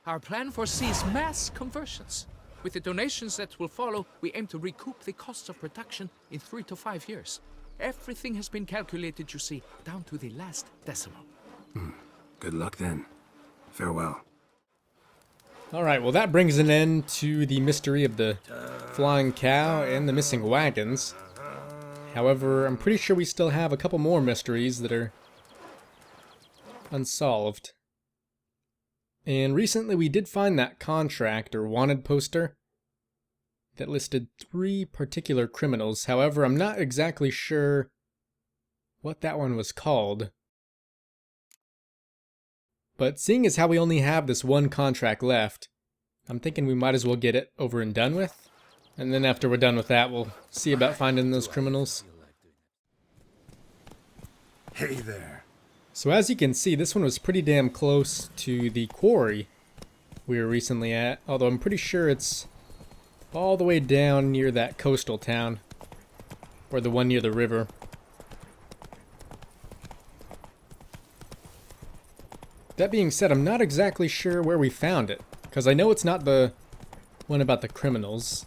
Our plan foresees mass conversions. With the donations that will follow, we aim to recoup the costs of production in 3 to 5 years. Everything has been calculated, you see, down to the last decimal. Good luck then. Farewell. Alright, well that brings an end to the mystery of the flying cow and the missing wagons. However, I'm pretty sure we still have a couple more mysteries that are unsolved. And recently we did find that contract or wanted poster that listed 3 particular criminals. However, I'm not exactly sure what that one was called. But seeing as how we only have this one contract left, I'm thinking we might as well get it over and done with. And then after we're done with that, we'll see about finding those criminals. Hey there. So as you can see, this one was pretty damn close to the quarry we were recently at. Although I'm pretty sure it's all the way down near that coastal town. Or the one near the river. That being said, I'm not exactly sure where we found it. Because I know it's not the one about the criminals.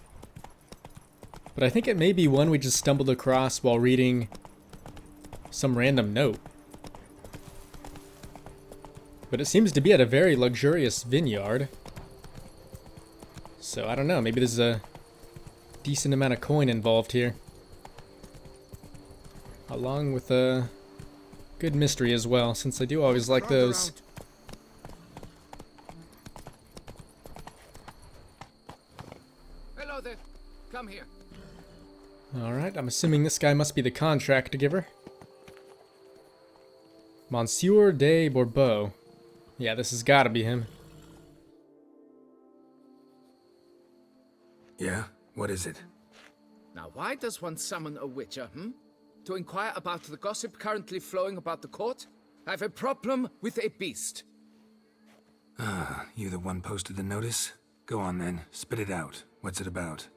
But I think it may be one we just stumbled across while reading some random note. But it seems to be at a very luxurious vineyard. So I don't know, maybe there's a decent amount of coin involved here. Along with a good mystery as well, since I do always like those. Hello there. Come here. Alright, I'm assuming this guy must be the contract giver. Monsieur de Bourbeau. Yeah, this has gotta be him. Yeah? What is it? Now, why does one summon a witcher, To inquire about the gossip currently flowing about the court? I have a problem with a beast. Ah, you the one posted the notice? Go on then, spit it out. What's it about?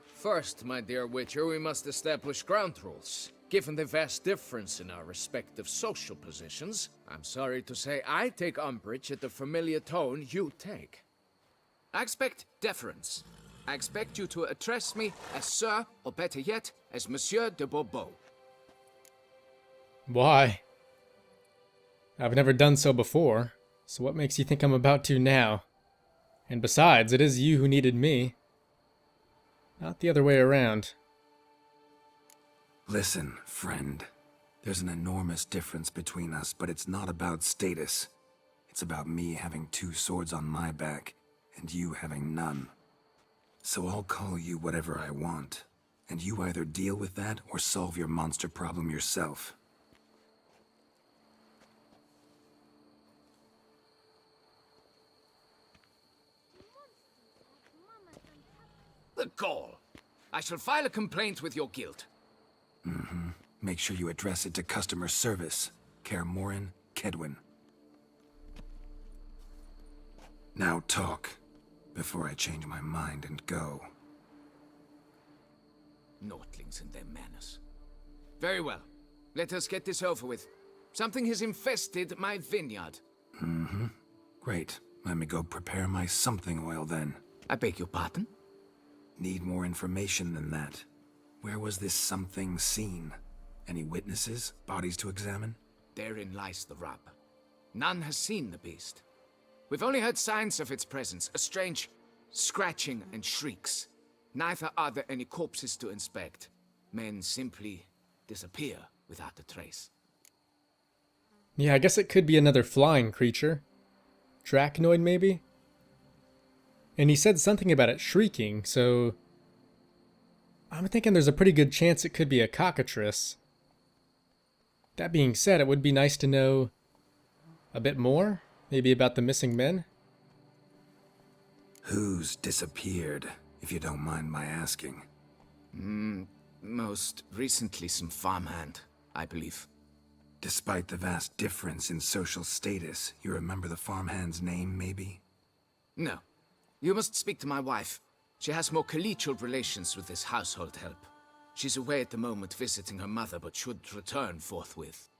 First, my dear witcher, we must establish ground rules. Given the vast difference in our respective social positions, I'm sorry to say I take umbrage at the familiar tone you take. I expect deference. I expect you to address me as Sir, or better yet, as Monsieur de Bourbeau. Why? I've never done so before, so what makes you think I'm about to now? And besides, it is you who needed me. Not the other way around. Listen, friend. There's an enormous difference between us, but it's not about status. It's about me having 2 swords on my back, and you having none. So I'll call you whatever I want, and you either deal with that or solve your monster problem yourself. The gall! I shall file a complaint with your guild. Make sure you address it to customer service. Kaer Morhen, Kedwin. Now talk, before I change my mind and go. Nortlings and their manners. Very well. Let us get this over with. Something has infested my vineyard. Great. Let me go prepare my something oil then. I beg your pardon? Need more information than that. Where was this something seen? Any witnesses? Bodies to examine? Therein lies the rub. None has seen the beast. We've only heard signs of its presence, a strange scratching and shrieks. Neither are there any corpses to inspect. Men simply disappear without a trace. Yeah, I guess it could be another flying creature. Dracnoid, maybe? And he said something about it shrieking, so I'm thinking there's a pretty good chance it could be a cockatrice. That being said, it would be nice to know a bit more, maybe about the missing men. Who's disappeared, if you don't mind my asking? Most recently some farmhand, I believe. Despite the vast difference in social status, you remember the farmhand's name, maybe? No. You must speak to my wife. She has more collegial relations with this household help. She's away at the moment visiting her mother, but should return forthwith.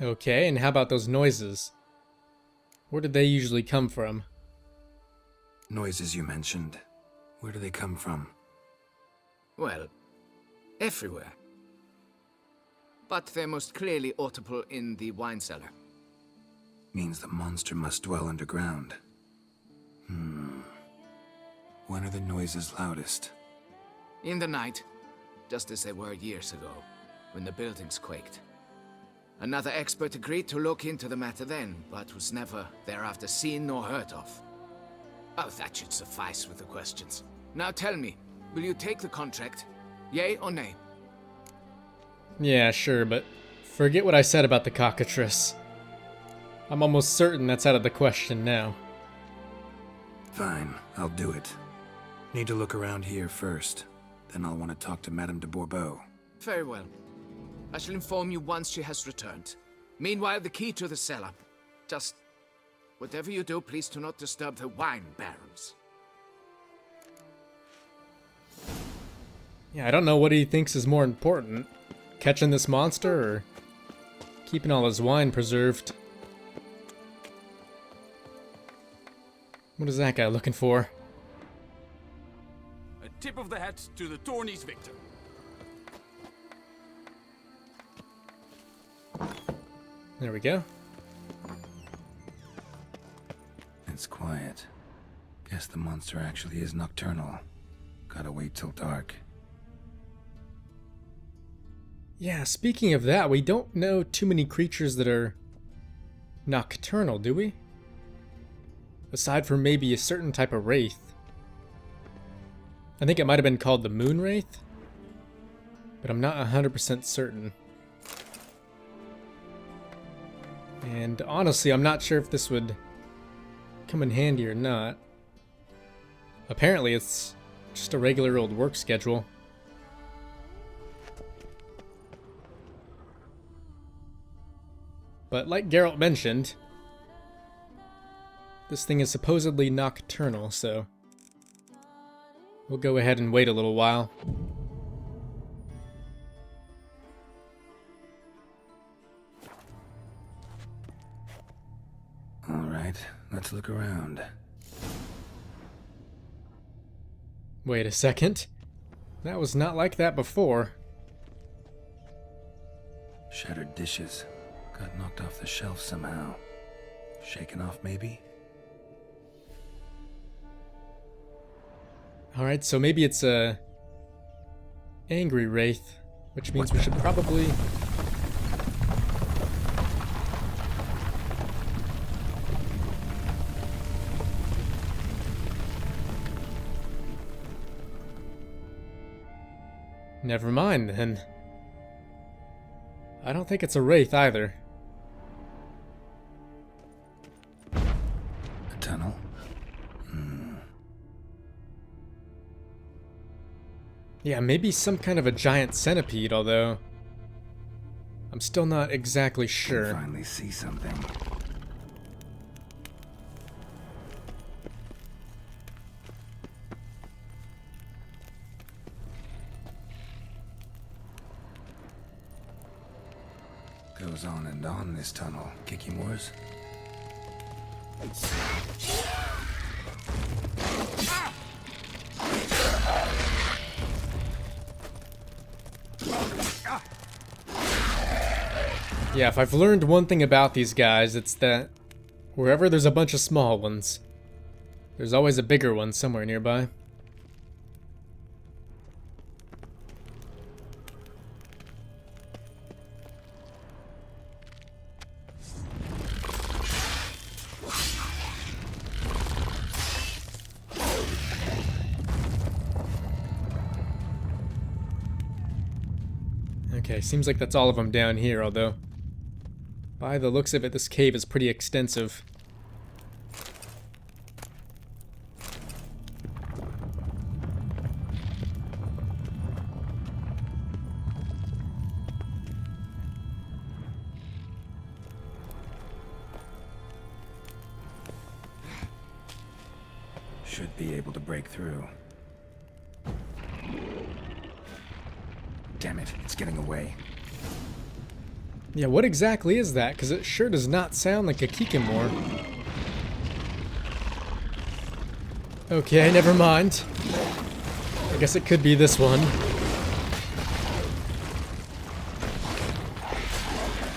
Okay, and how about those noises? Where did they usually come from? Noises you mentioned. Where do they come from? Well, everywhere. But they're most clearly audible in the wine cellar. Means the monster must dwell underground. When are the noises loudest? In the night, just as they were years ago, when the buildings quaked. Another expert agreed to look into the matter then, but was never thereafter seen nor heard of. Oh, that should suffice with the questions. Now tell me, will you take the contract? Yay or nay? Yeah, sure, but forget what I said about the cockatrice. I'm almost certain that's out of the question now. Fine, I'll do it. Need to look around here first. Then I'll want to talk to Madame de Bourbeau. Very well. I shall inform you once she has returned. Meanwhile, the key to the cellar. Just whatever you do, please do not disturb the wine barrels. Yeah, I don't know what he thinks is more important. Catching this monster or keeping all his wine preserved? What is that guy looking for? A tip of the hat to the tourney's victor. There we go. It's quiet. Guess the monster actually is nocturnal. Gotta wait till dark. Yeah, speaking of that, we don't know too many creatures that are nocturnal, do we? Aside from maybe a certain type of wraith. I think it might have been called the moon wraith, but I'm not 100% certain. And honestly, I'm not sure if this would come in handy or not. Apparently, it's just a regular old work schedule. But like Geralt mentioned, this thing is supposedly nocturnal, so we'll go ahead and wait a little while. Alright, let's look around. Wait a second. That was not like that before. Shattered dishes. Got knocked off the shelf somehow. Shaken off, maybe? Alright, so maybe it's a angry wraith, which means we should probably... Never mind, then. I don't think it's a wraith either. A tunnel? Yeah, maybe some kind of a giant centipede, although I'm still not exactly sure. Finally see something. Goes on and on, this tunnel. Kicky Moors? Yeah, if I've learned one thing about these guys, it's that wherever there's a bunch of small ones, there's always a bigger one somewhere nearby. Okay, seems like that's all of them down here, although by the looks of it, this cave is pretty extensive. Should be able to break through. Damn it, it's getting away. Yeah, what exactly is that? Because it sure does not sound like a Kikimor. Okay, never mind. I guess it could be this one.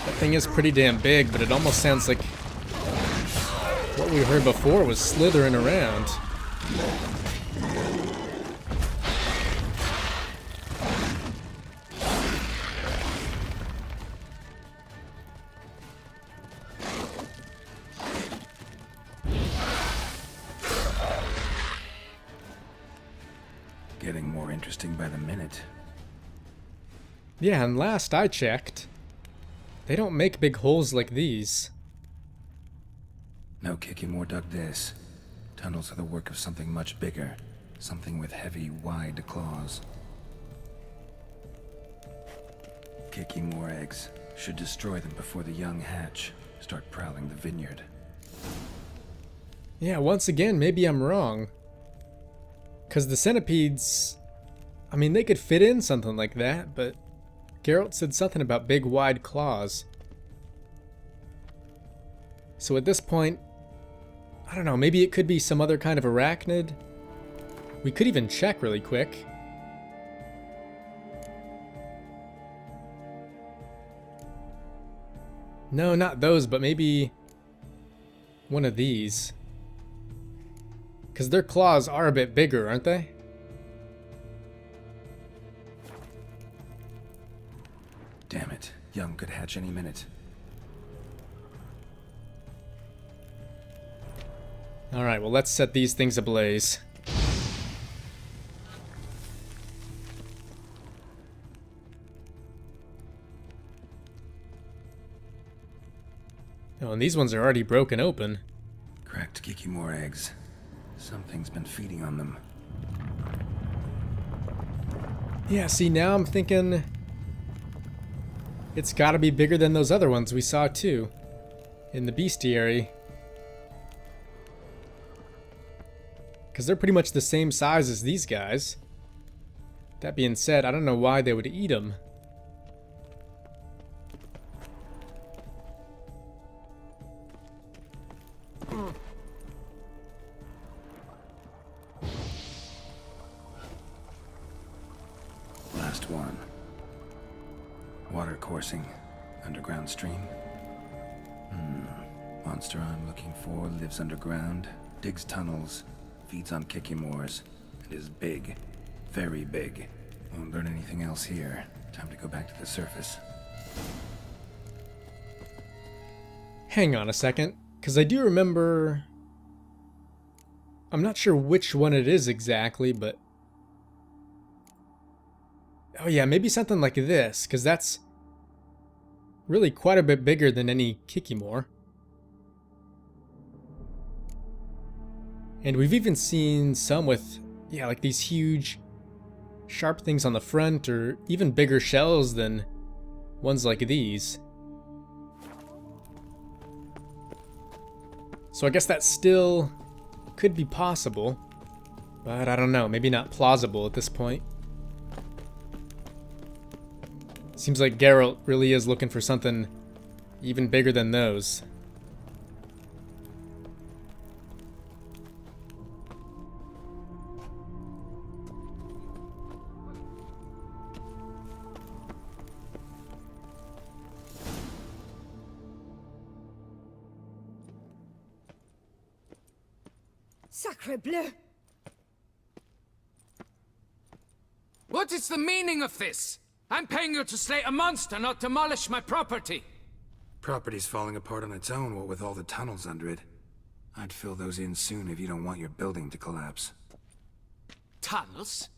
That thing is pretty damn big, but it almost sounds like what we heard before was slithering around. Getting more interesting by the minute. Yeah, and last I checked, they don't make big holes like these. No Kikimor dug this. Tunnels are the work of something much bigger. Something with heavy, wide claws. Kikimor eggs. Should destroy them before the young hatch. Start prowling the vineyard. Yeah, once again, maybe I'm wrong. Because the centipedes, I mean, they could fit in something like that, but Geralt said something about big, wide claws. So at this point, I don't know, maybe it could be some other kind of arachnid. We could even check really quick. No, not those, but maybe one of these. Because their claws are a bit bigger, aren't they? Damn it. Young could hatch any minute. Alright, well let's set these things ablaze. Oh, and these ones are already broken open. Cracked Kikimor eggs. Something's been feeding on them. Yeah, see, now I'm thinking it's gotta be bigger than those other ones we saw too in the bestiary. Because they're pretty much the same size as these guys. That being said, I don't know why they would eat them. Last one. Water coursing. Underground stream. Monster I'm looking for lives underground, digs tunnels, feeds on Kikimors, and is big. Very big. Won't learn anything else here. Time to go back to the surface. Hang on a second, because I do remember... I'm not sure which one it is exactly, but... Oh yeah, maybe something like this, because that's really quite a bit bigger than any Kikimor. And we've even seen some with, yeah, like these huge, sharp things on the front, or even bigger shells than ones like these. So I guess that still could be possible, but I don't know, maybe not plausible at this point. Seems like Geralt really is looking for something even bigger than those. Sacre bleu! What is the meaning of this? I'm paying you to slay a monster, not demolish my property. Property's falling apart on its own, what with all the tunnels under it. I'd fill those in soon if you don't want your building to collapse. Tunnels?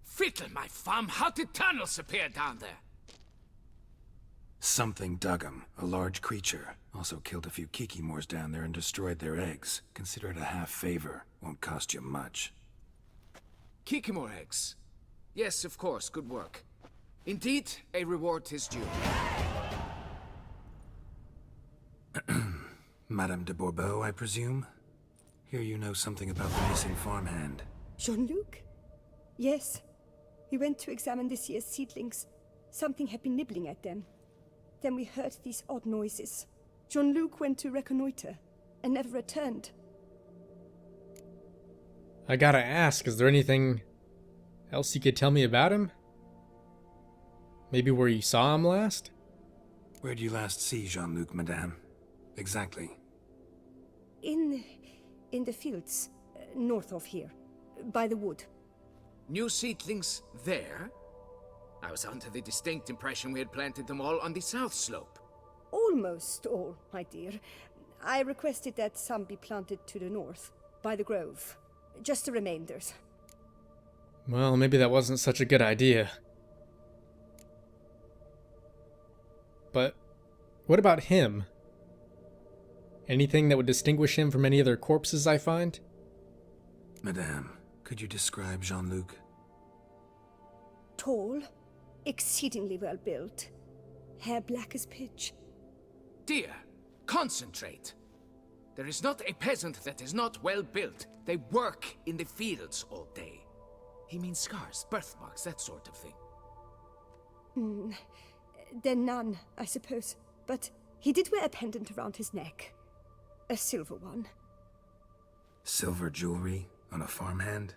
Fiddle my farm, how did tunnels appear down there? Something dug 'em. A large creature. Also killed a few Kikimors down there and destroyed their eggs. Consider it a half favor. Won't cost you much. Kikimor eggs. Yes, of course, good work. Indeed, a reward is due. Madame de Bourbeau, I presume? Hear you know something about the missing farmhand. Jean-Luc? Yes. We went to examine this year's seedlings. Something had been nibbling at them. Then we heard these odd noises. Jean-Luc went to reconnoiter and never returned. I gotta ask, is there anything else you could tell me about him? Maybe where you saw him last? Where'd you last see Jean-Luc, madame? Exactly. In the fields, north of here, by the wood. New seedlings there? I was under the distinct impression we had planted them all on the south slope. Almost all, my dear. I requested that some be planted to the north, by the grove. Just the remainders. Well, maybe that wasn't such a good idea. But what about him? Anything that would distinguish him from any other corpses I find? Madame, could you describe Jean-Luc? Tall, exceedingly well built, hair black as pitch. Dear, concentrate. There is not a peasant that is not well built. They work in the fields all day. He means scars, birthmarks, that sort of thing. Then none, I suppose. But he did wear a pendant around his neck. A silver one. Silver jewelry on a farmhand?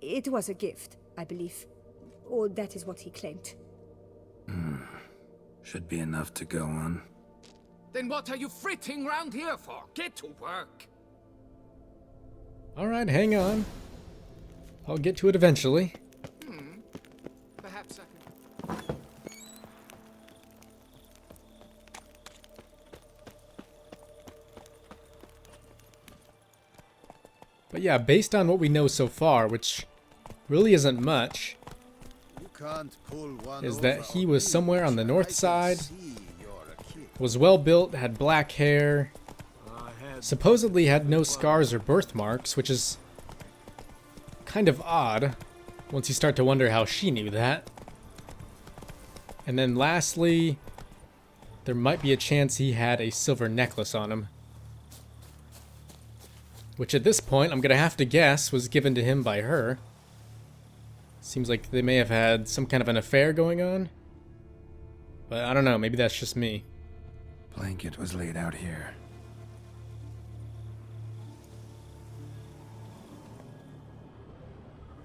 It was a gift, I believe. Or that is what he claimed. Should be enough to go on. Then what are you fritting round here for? Get to work. Alright, hang on. I'll get to it eventually. Perhaps I can... But yeah, based on what we know so far, which really isn't much, is that he was somewhere on the north side, was well built, had black hair, supposedly had no scars or birthmarks, which is kind of odd once you start to wonder how she knew that. And then lastly, there might be a chance he had a silver necklace on him, which at this point I'm gonna have to guess was given to him by her. Seems like they may have had some kind of an affair going on, but I don't know, maybe that's just me. Blanket was laid out here.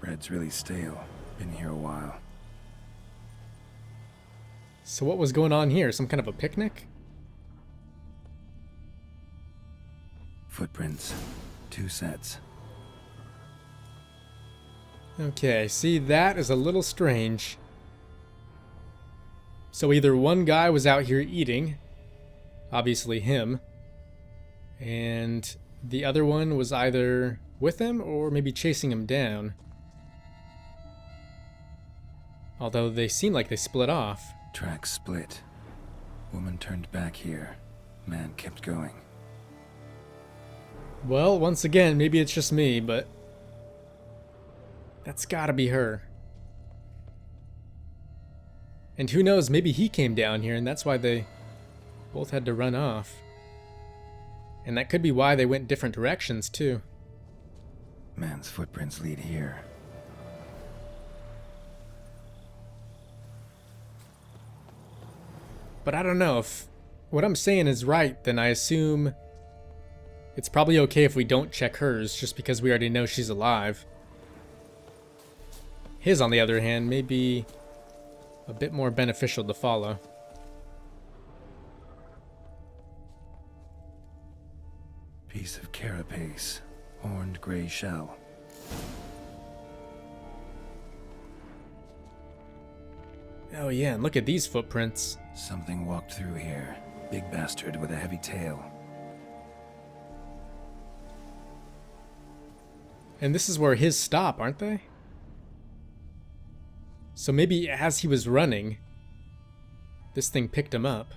Bread's really stale. Been here a while. So what was going on here? Some kind of a picnic? Footprints. 2 sets. Okay, see, that is a little strange. So either one guy was out here eating, obviously him, and the other one was either with him or maybe chasing him down. Although they seem like they split off. Tracks split. Woman turned back here. Man kept going. Well, once again, maybe it's just me, but that's gotta be her. And who knows, maybe he came down here and that's why they both had to run off. And that could be why they went different directions, too. Man's footprints lead here. But I don't know, if what I'm saying is right, then I assume it's probably okay if we don't check hers, just because we already know she's alive. His, on the other hand, may be a bit more beneficial to follow. Piece of carapace. Horned gray shell. Oh yeah, and look at these footprints. Something walked through here. Big bastard with a heavy tail. And this is where his stop, aren't they? So maybe as he was running, this thing picked him up.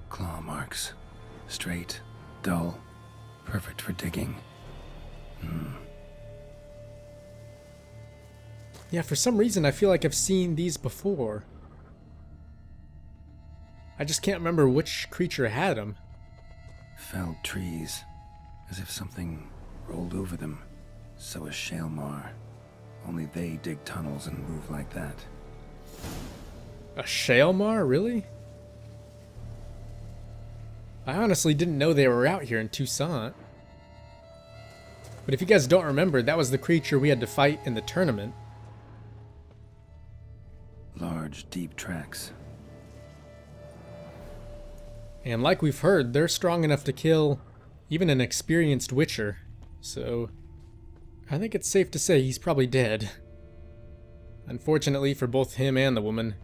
Claw marks. Straight, dull, perfect for digging. Yeah, for some reason I feel like I've seen these before. I just can't remember which creature had them. Felled trees. As if something rolled over them. So is Shale Mar. Only they dig tunnels and move like that. A Shale Mar, really? I honestly didn't know they were out here in Toussaint. But if you guys don't remember, that was the creature we had to fight in the tournament. Large, deep tracks. And like we've heard, they're strong enough to kill even an experienced Witcher. So I think it's safe to say he's probably dead. Unfortunately for both him and the woman.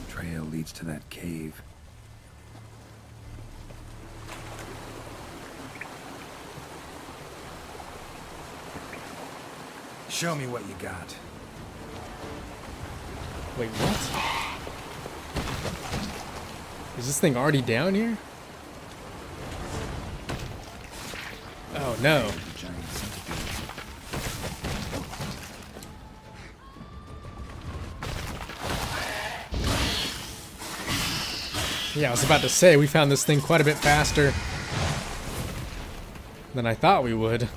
Trail leads to that cave. Show me what you got. Wait, what? Is this thing already down here? Oh no. The giant centipede. Yeah, I was about to say, we found this thing quite a bit faster than I thought we would.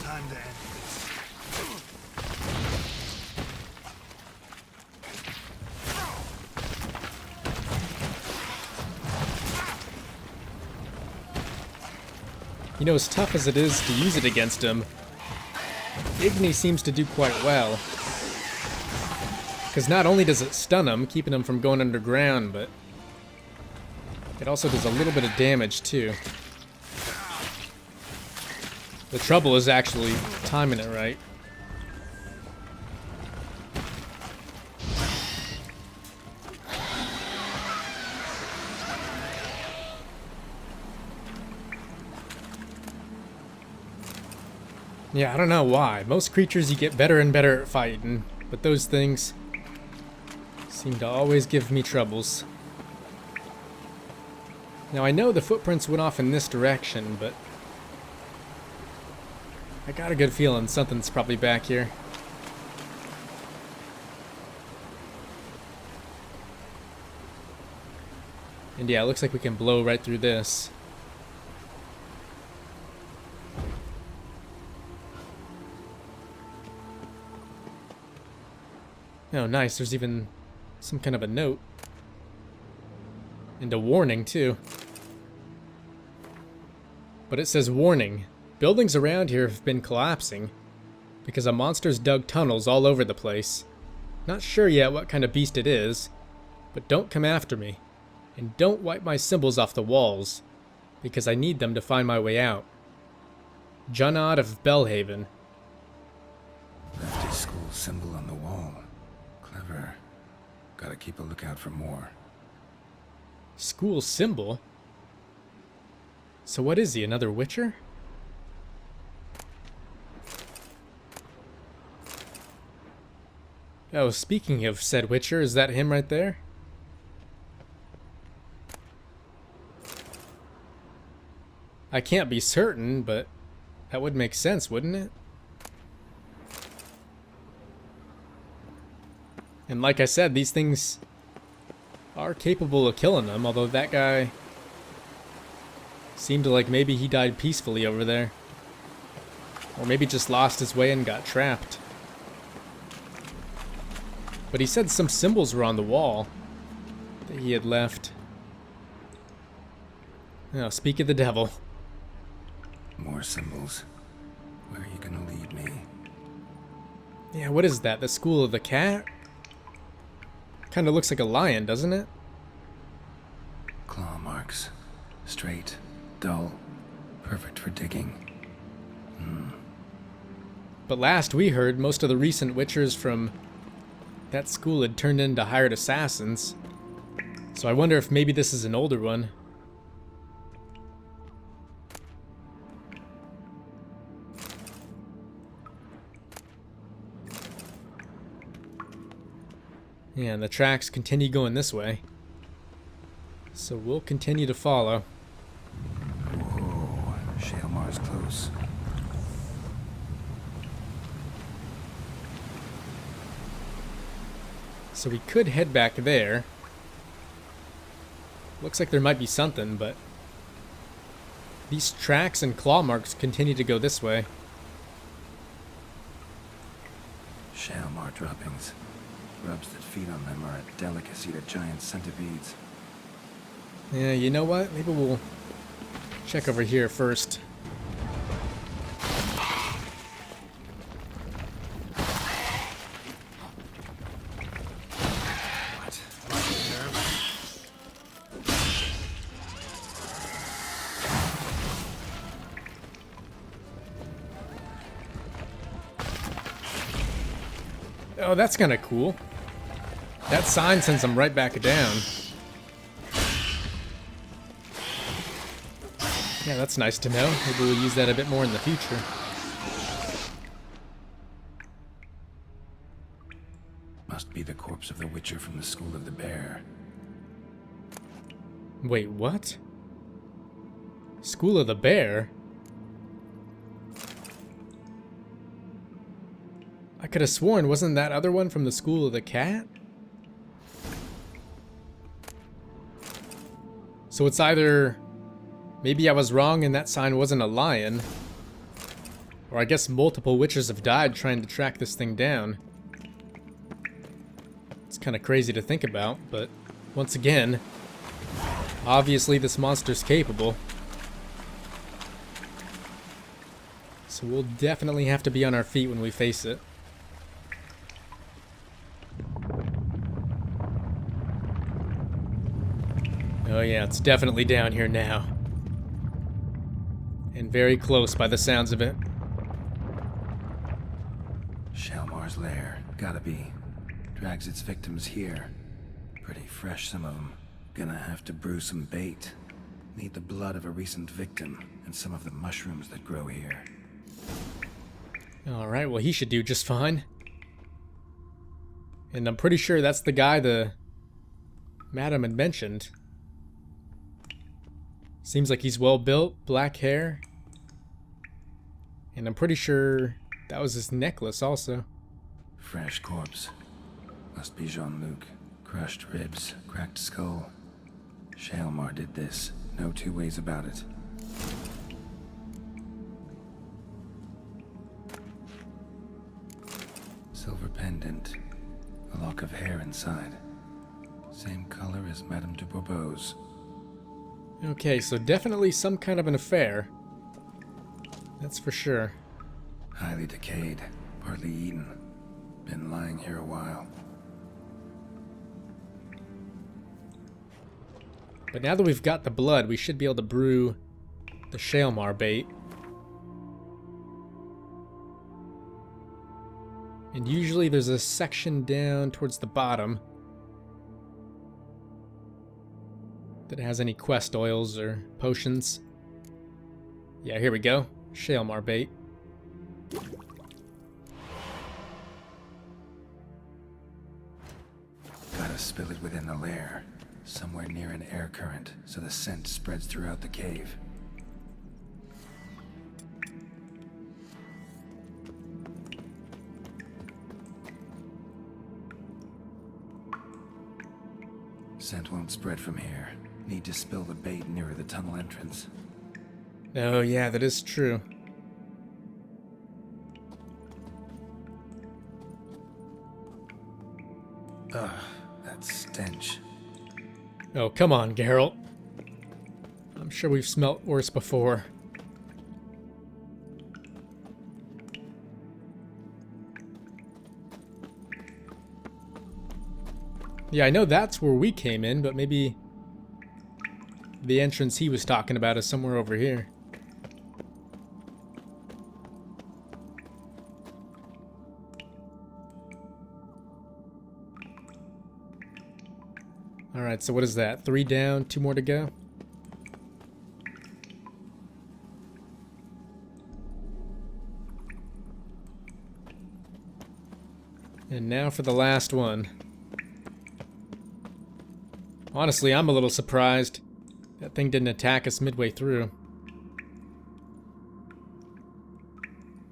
Time to end this. You know, as tough as it is to use it against him, Igni seems to do quite well. Because not only does it stun him, keeping him from going underground, but it also does a little bit of damage too. The trouble is actually timing it right. Yeah, I don't know why. Most creatures you get better and better at fighting, but those things seem to always give me troubles. Now I know the footprints went off in this direction, but I got a good feeling something's probably back here. And yeah, it looks like we can blow right through this. Oh, nice. There's even some kind of a note. And a warning, too. But it says, warning. Buildings around here have been collapsing because a monster's dug tunnels all over the place. Not sure yet what kind of beast it is, but don't come after me. And don't wipe my symbols off the walls, because I need them to find my way out. Junnod of Belhaven. Left his school symbol on the wall. Clever. Gotta keep a lookout for more. School symbol? So what is he, another Witcher? Oh, speaking of said Witcher, is that him right there? I can't be certain, but that would make sense, wouldn't it? And like I said, these things are capable of killing them, although that guy seemed to like maybe he died peacefully over there. Or maybe just lost his way and got trapped. But he said some symbols were on the wall that he had left. Oh, speak of the devil. More symbols. Where are you gonna lead me? Yeah, what is that? The School of the Cat? Kinda looks like a lion, doesn't it? Claw marks. Straight, dull, perfect for digging. But last we heard, most of the recent Witchers from that school had turned into hired assassins. So I wonder if maybe this is an older one. Yeah, and the tracks continue going this way. So we'll continue to follow. Whoa, Shale Mar's close. So we could head back there. Looks like there might be something, but these tracks and claw marks continue to go this way. Shale Mar droppings. Grubs that feed on them are a delicacy to giant centipedes. Yeah, you know what? Maybe we'll check over here first. Oh, that's kind of cool. That sign sends them right back down. Yeah, that's nice to know. Maybe we'll use that a bit more in the future. Must be the corpse of the Witcher from the School of the Bear. Wait, what? School of the Bear? I could have sworn, wasn't that other one from the School of the Cat? So it's either maybe I was wrong and that sign wasn't a lion, or I guess multiple witches have died trying to track this thing down. It's kind of crazy to think about, but once again, obviously this monster's capable. So we'll definitely have to be on our feet when we face it. Oh yeah, it's definitely down here now. And very close by the sounds of it. Shale Mar's lair. Gotta be. Drags its victims here. Pretty fresh, some of them. Gonna have to brew some bait. Need the blood of a recent victim and some of the mushrooms that grow here. Alright, well he should do just fine. And I'm pretty sure that's the guy the madam had mentioned. Seems like he's well built, black hair. And I'm pretty sure that was his necklace also. Fresh corpse. Must be Jean-Luc. Crushed ribs, cracked skull. Shale Mar did this. No two ways about it. Silver pendant. A lock of hair inside. Same color as Madame de Bourbeau's. Okay, so definitely some kind of an affair. That's for sure. Highly decayed, partly eaten. Been lying here a while. But now that we've got the blood, we should be able to brew the Shale Mar Bait. And usually there's a section down towards the bottom that has any quest oils or potions. Yeah, here we go. Shale Mar Bait. Gotta spill it within the lair, somewhere near an air current, so the scent spreads throughout the cave. Scent won't spread from here. Need to spill the bait nearer the tunnel entrance. Oh yeah, that is true. Ugh, that stench. Oh, come on, Geralt. I'm sure we've smelt worse before. Yeah, I know that's where we came in, but maybe the entrance he was talking about is somewhere over here. Alright, so what is that? 3 down, 2 more to go? And now for the last one. Honestly, I'm a little surprised that thing didn't attack us midway through.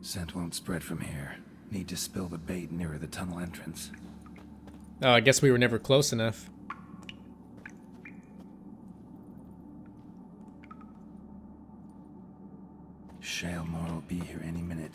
Scent won't spread from here. Need to spill the bait nearer the tunnel entrance. Oh, I guess we were never close enough. Shale Mar will be here any minute.